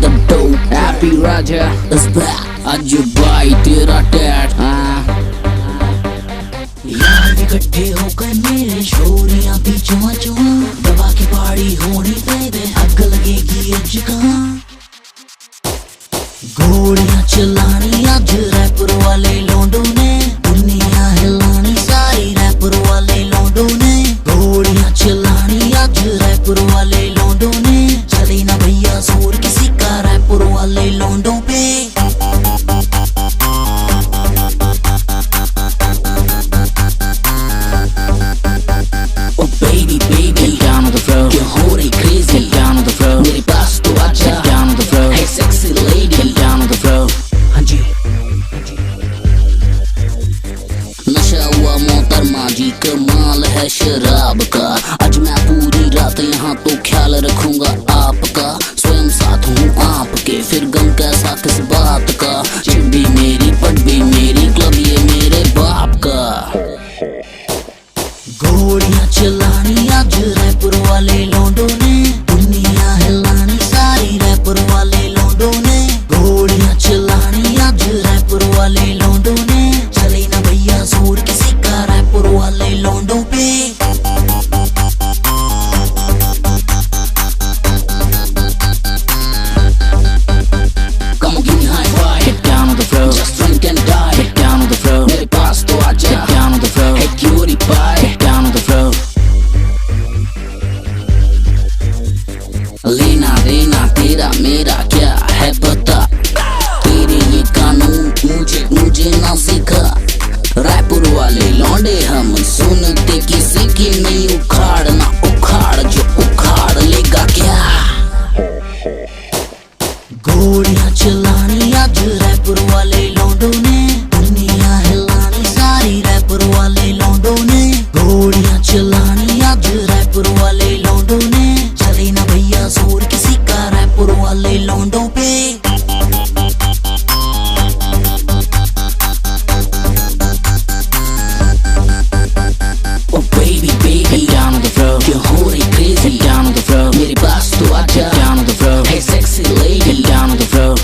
the dope. Happy Raja is back. आज भाई तेरा टैट यार इकट्ठे होकर मेरे शोरियां भी चुआ चुआ दबा के पाड़ी होनी बेबे आग लगेगी आज कहाँ घोड़ियां चलानी आज रैपर वाले लोंडों ने दुनिया हिलानी सारी रैपर वाले लोंडों ने घोड़ियां चलानी आज रैपर वाले लोंडों ने चले ना भैया जोर किसी का रैपर वाले लोंडों पे कमाल है शराब का आज मैं पूरी रात यहाँ तो ख्याल रखूंगा आपका स्वयं साथ हूँ आपके फिर गम कैसा किस बात का चिट भी मेरी पट भी मेरी क्लब ये मेरे बाप का घोड़ियां चलानी आज रैपर वाले लोंडों ने दुनिया हिलानी सारी रैपर वाले लोंडों ने घोड़ियां चलानी आज रैपर वाले लोंडों ने चले ना भैया जोर किसी का रैपर वाले लोंडों पे Come on, give me high five. Get down on the floor. Just drink and die. Get down on the floor. मेरे पास तो आजा. Get down on the floor. Hey cutie pie. Get down on the floor. लेना देना तेरा मेरा क्या है पता तेरे ये कानून मुझे ना सिखा रायपुर वाले लौंडे हम सुनते किसी की नहीं उखाड़ना उखाड़ जो उखाड़ लेगा क्या घोड़ियां चलानी आज रैपर वाले लोंडों ने दुनिया हिलानी सारी रैपर वाले लोंडों ने घोड़ियां चलानी आज रैपर वाले लोंडों ने चले ना भैया जोर किसी का रैपर वाले लोंडों पे मेरे पास तो आजा down on the floor hey sexy lady get down on the floor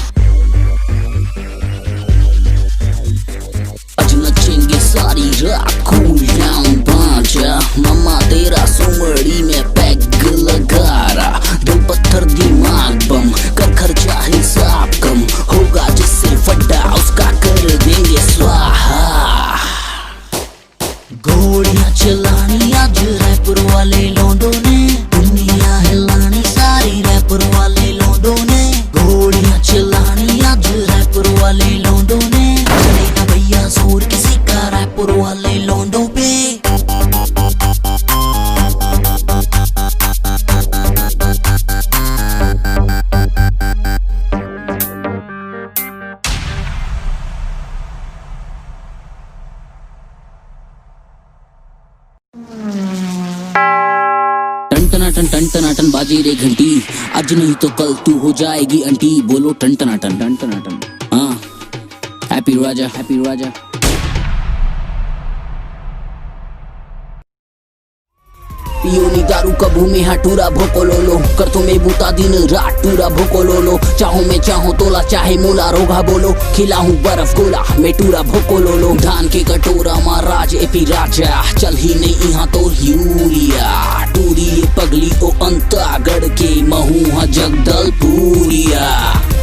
आज नचेंगे सारी रात cool down बांचा मम्मा तेरा सुमड़ी में पैग लगा रहा दिल पत्थर दिमाग बम कर खर्चा हिसाब कम होगा जिससे फटा उसका कर देंगे स्वाहा घोड़ियां चलानी आज रैपर वाले लोंडों ने दुनिया हिलानी सारी रैपर वाले लोंडों ने घोड़ियां चलानी आज रैपर वाले लोंडों ने चले ना भैया जोर किसी का रैपर वाले लोंडों पे टन टनाटन बाजी रे घंटी आज नहीं तो कल तू हो जाएगी अंटी बोलो टन टनाटन हाँ हैप्पी राजा पियोनी दारू कबू में हटूरा भोको लो कर तुम्हें बूता दिन रात टूरा भोको लो चाहो मैं चाहो तोला चाहे मोला रोगा बोलो खिलाऊं बर्फ गोला मैं टूरा भोको लो धान के कटोरा महाराज एपी राजा चल ही नहीं यहाँ तो यूरिया टूरी पगली ओ अंतागढ़ के महू जगदल पूरिया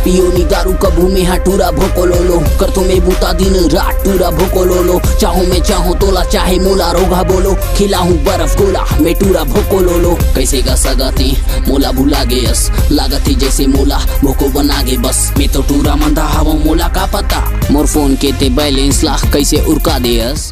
पियोनी दारू कबू में हटूरा भोको लो कर तुम्हें बूता दिन रात टूरा भोको लो चाहो मैं चाहो तोला चाहे मोला रोगा बोलो खिलाऊं बर्फ गोला मैं टूरा भोको लो कैसे का सगाती मोला भुला गयस लागती जैसे मोला भोको बना गे बस मैं तो टूरा मंदा हवा मोला का पता मोर फोन के ते बैलेंस लाख कैसे उड़का देयस